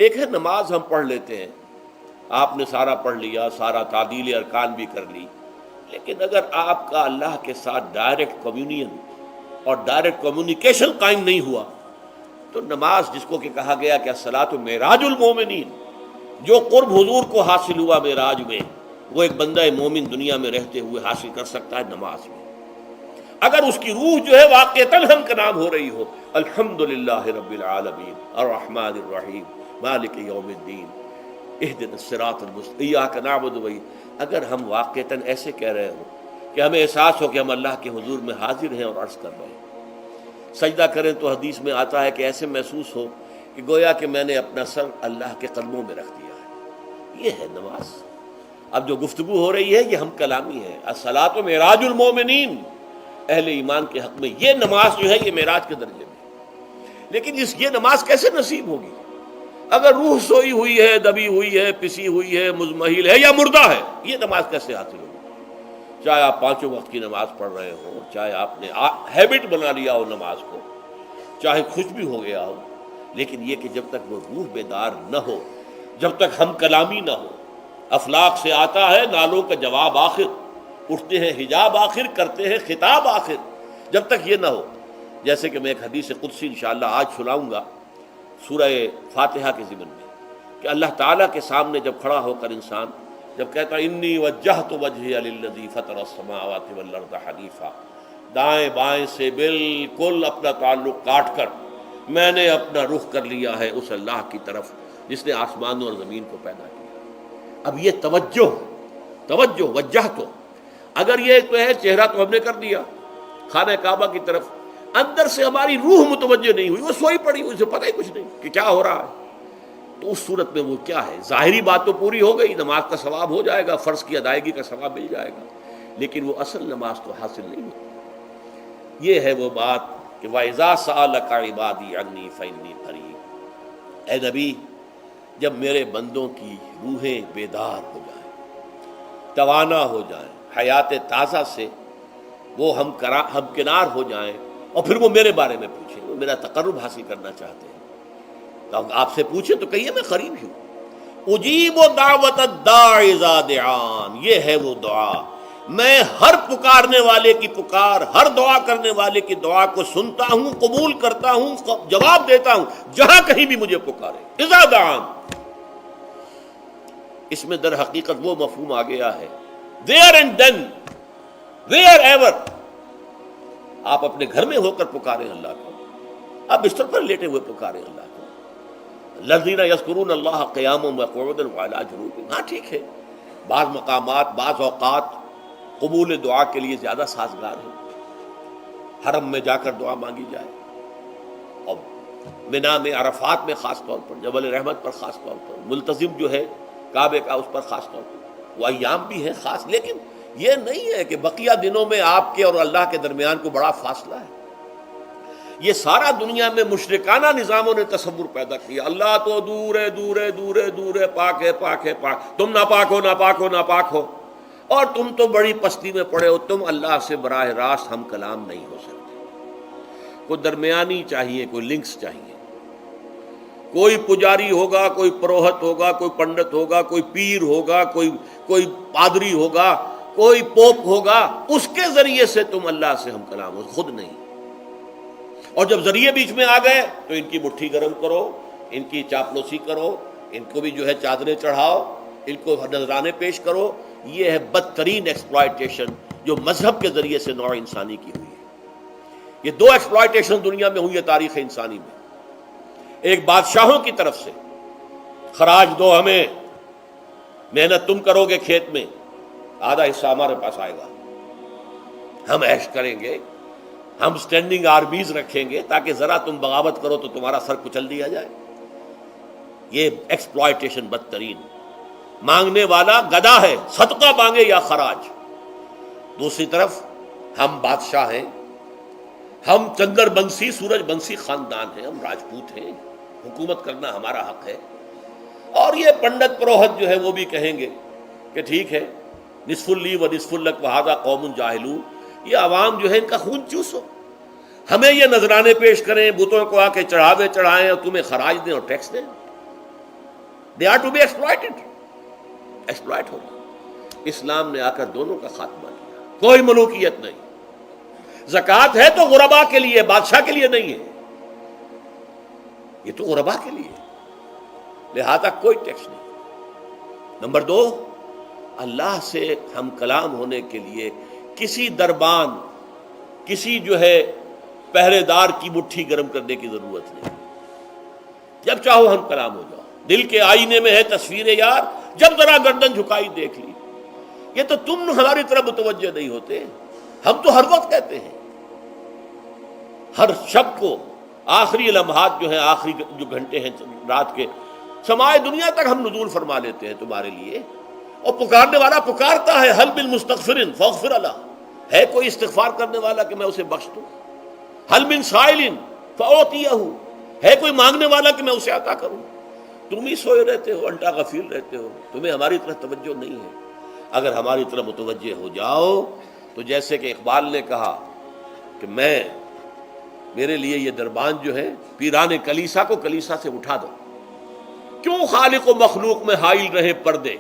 ایک ہے نماز ہم پڑھ لیتے ہیں، آپ نے سارا پڑھ لیا، سارا تعدیل ارکان بھی کر لی، لیکن اگر آپ کا اللہ کے ساتھ ڈائریکٹ کمیونین اور ڈائریکٹ کمیونیکیشن قائم نہیں ہوا تو نماز، جس کو کہ کہا گیا کہ الصلاۃ معراج المومنین، جو قرب حضور کو حاصل ہوا معراج میں، وہ ایک بندہ مومن دنیا میں رہتے ہوئے حاصل کر سکتا ہے نماز میں، اگر اس کی روح جو ہے واقعتاً ہم کا نام ہو رہی ہو، الحمدللہ رب العالمین الرحمن الرحیم مالک یوم الدین اہدنا الصراط المستقیم ایاک نعبد و اگر ہم واقعتاً ایسے کہہ رہے ہوں کہ ہمیں احساس ہو کہ ہم اللہ کے حضور میں حاضر ہیں اور عرض کر رہے ہیں، سجدہ کریں تو حدیث میں آتا ہے کہ ایسے محسوس ہو کہ گویا کہ میں نے اپنا سر اللہ کے قدموں میں رکھ دیا ہے، یہ ہے نماز۔ اب جو گفتگو ہو رہی ہے یہ ہم کلامی ہے، الصلاۃ معراج المومنین، اہل ایمان کے حق میں یہ نماز جو ہے یہ معراج کے درجے میں، لیکن یہ نماز کیسے نصیب ہوگی اگر روح سوئی ہوئی ہے، دبی ہوئی ہے، پسی ہوئی ہے، مزمحل ہے یا مردہ ہے؟ یہ نماز کیسے حاصل ہوگی؟ چاہے آپ پانچوں وقت کی نماز پڑھ رہے ہوں، چاہے آپ نے ہیبٹ بنا لیا ہو نماز کو، چاہے خوش بھی ہو گیا ہو، لیکن یہ کہ جب تک وہ روح بیدار نہ ہو، جب تک ہم کلامی نہ ہو، افلاق سے آتا ہے نالوں کا جواب آخر، اٹھتے ہیں حجاب آخر، کرتے ہیں خطاب آخر، جب تک یہ نہ ہو، جیسے کہ میں ایک حدیث قدسی انشاءاللہ آج سناؤں گا سورہ فاتحہ کے ضمن میں، کہ اللہ تعالیٰ کے سامنے جب کھڑا ہو کر انسان جب کہتا ہے انی وجہت وجہی للذی فطر السماوات والارض حنیفا، دائیں بائیں سے بالکل اپنا تعلق کاٹ کر میں نے اپنا رخ کر لیا ہے اس اللہ کی طرف جس نے آسمانوں اور زمین کو پیدا کیا۔ اب یہ توجہ وجہ تو اگر یہ تو ہے چہرہ تو ہم نے کر دیا خانہ کعبہ کی طرف، اندر سے ہماری روح متوجہ نہیں ہوئی، وہ سوئی پڑی ہوئی، اسے پتہ ہی کچھ نہیں کہ کیا ہو رہا ہے، تو اس صورت میں وہ کیا ہے؟ ظاہری بات تو پوری ہو گئی، نماز کا ثواب ہو جائے گا، فرض کی ادائیگی کا ثواب مل جائے گا، لیکن وہ اصل نماز تو حاصل نہیں ہوتی۔ یہ ہے وہ بات کہ وَإِذَا سَأَلَكَ عِبَادِي عَنِّي فَإِنِّي قَرِيبٌ، اے نبی جب میرے بندوں کی روحیں بیدار ہو جائیں، توانا ہو جائیں، حیات تازہ سے وہ ہم کنار ہو جائیں، اور پھر وہ میرے بارے میں پوچھیں، وہ میرا تقرب حاصل کرنا چاہتے ہیں، تو آپ سے پوچھیں تو کہیے میں قریب ہی ہوں، اجیب دعوت الداع اذا دعان، یہ ہے وہ دعا، میں ہر پکارنے والے کی پکار، ہر دعا کرنے والے کی دعا کو سنتا ہوں، قبول کرتا ہوں، جواب دیتا ہوں جہاں کہیں بھی مجھے پکارے، اذا دعان۔ اس میں در حقیقت وہ مفہوم آ گیا ہے there and then wherever، آپ اپنے گھر میں ہو کر پکاریں اللہ کو، آپ بستر پر لیٹے ہوئے پکاریں اللہ کو، الذین یذکرون اللہ قیاما وقعودا وعلی جنوبہم، ہاں ٹھیک ہے بعض مقامات بعض اوقات قبول دعا کے لیے زیادہ سازگار ہیں، حرم میں جا کر دعا مانگی جائے، اور منا میں عرفات میں خاص طور پر، جبل رحمت پر خاص طور پر، ملتزم جو ہے کعبے کا اس پر خاص طور پر، وہ ایام بھی ہیں خاص، لیکن یہ نہیں ہے کہ بقیہ دنوں میں آپ کے اور اللہ کے درمیان کو بڑا فاصلہ ہے۔ یہ سارا دنیا میں مشرکانہ نظاموں نے تصور پیدا کیا، اللہ تو دور ہے دور ہے دور ہے دور ہے، پاک ہے پاک ہے پاک، تم ناپاک ہو ناپاک ہو ناپاک ہو، اور تم تو بڑی پستی میں پڑے ہو، تم اللہ سے براہ راست ہم کلام نہیں ہو سکتے۔ کوئی درمیانی چاہیے، کوئی لنکس چاہیے، کوئی پجاری ہوگا، کوئی پروہت ہوگا، کوئی پنڈت ہوگا، کوئی پیر ہوگا، کوئی پادری ہوگا، کوئی پوپ ہوگا، اس کے ذریعے سے تم اللہ سے ہم کلام ہو، خود نہیں۔ اور جب ذریعے بیچ میں آ گئے تو ان کی مٹھی گرم کرو، ان کی چاپلوسی کرو، ان کو بھی جو ہے چادریں چڑھاؤ، ان کو نذرانے پیش کرو۔ یہ ہے بدترین ایکسپلائٹیشن جو مذہب کے ذریعے سے نوع انسانی کی ہوئی ہے۔ یہ دو ایکسپلائٹیشن دنیا میں ہوئی ہے تاریخ انسانی میں، ایک بادشاہوں کی طرف سے خراج دو ہمیں، محنت تم کرو گے کھیت میں، آدھا حصہ ہمارے پاس آئے گا، ہم عیش کریں گے، ہم سٹینڈنگ آرمیز رکھیں گے تاکہ ذرا تم بغاوت کرو تو تمہارا سر کچل دیا جائے۔ یہ ایکسپلائٹیشن بدترین، مانگنے والا گدا ہے، صدقہ مانگے یا خراج۔ دوسری طرف ہم بادشاہ ہیں، ہم چندر بنسی سورج بنسی خاندان ہیں، ہم راجپوت ہیں، حکومت کرنا ہمارا حق ہے۔ اور یہ پنڈت پروہت جو ہے وہ بھی کہیں گے کہ ٹھیک ہے، نصف لی و نصف لک وہذا قوم جاہلون، یہ عوام جو ہے ان کا خون چوسو، ہمیں یہ نذرانے پیش کریں، بتوں کو آ کے چڑھاوے چڑھائیں اور تمہیں خراج دیں اور ٹیکس دیں۔ They are to be exploited, exploit ہو رہا۔ اسلام نے آ کر دونوں کا خاتمہ کیا، کوئی ملوکیت نہیں۔ زکوٰۃ ہے تو غربا کے لیے، بادشاہ کے لیے نہیں ہے، یہ تو غربا کے لیے، لہذا کوئی ٹیکس نہیں۔ نمبر 2، اللہ سے ہم کلام ہونے کے لیے کسی دربان، کسی جو ہے پہرے دار کی مٹھی گرم کرنے کی ضرورت نہیں، جب چاہو ہم کلام ہو جاؤ۔ دل کے آئینے میں ہے تصویر یار، جب ذرا گردن جھکائی دیکھ لی۔ یہ تو تم ہماری طرف متوجہ نہیں ہوتے، ہم تو ہر وقت کہتے ہیں، ہر شب کو آخری لمحات جو ہیں، آخری جو گھنٹے ہیں رات کے، سمائے دنیا تک ہم نزول فرما لیتے ہیں تمہارے لیے، اور پکارنے والا پکارتا ہے، حل من مستغفر فاغفر له، ہے کوئی استغفار کرنے والا کہ میں اسے بخش دوں؟ حل من سائل فاعطیہ، ہے کوئی مانگنے والا کہ میں اسے عطا کروں؟ تم ہی سوئے رہتے ہو، انٹا غفیر رہتے ہو، تمہیں ہماری طرف توجہ نہیں ہے۔ اگر ہماری طرف متوجہ ہو جاؤ تو جیسے کہ اقبال نے کہا کہ میرے لیے یہ دربان جو ہے، پیران کلیسا کو کلیسا سے اٹھا دو، کیوں خالق و مخلوق میں حائل رہے پردے،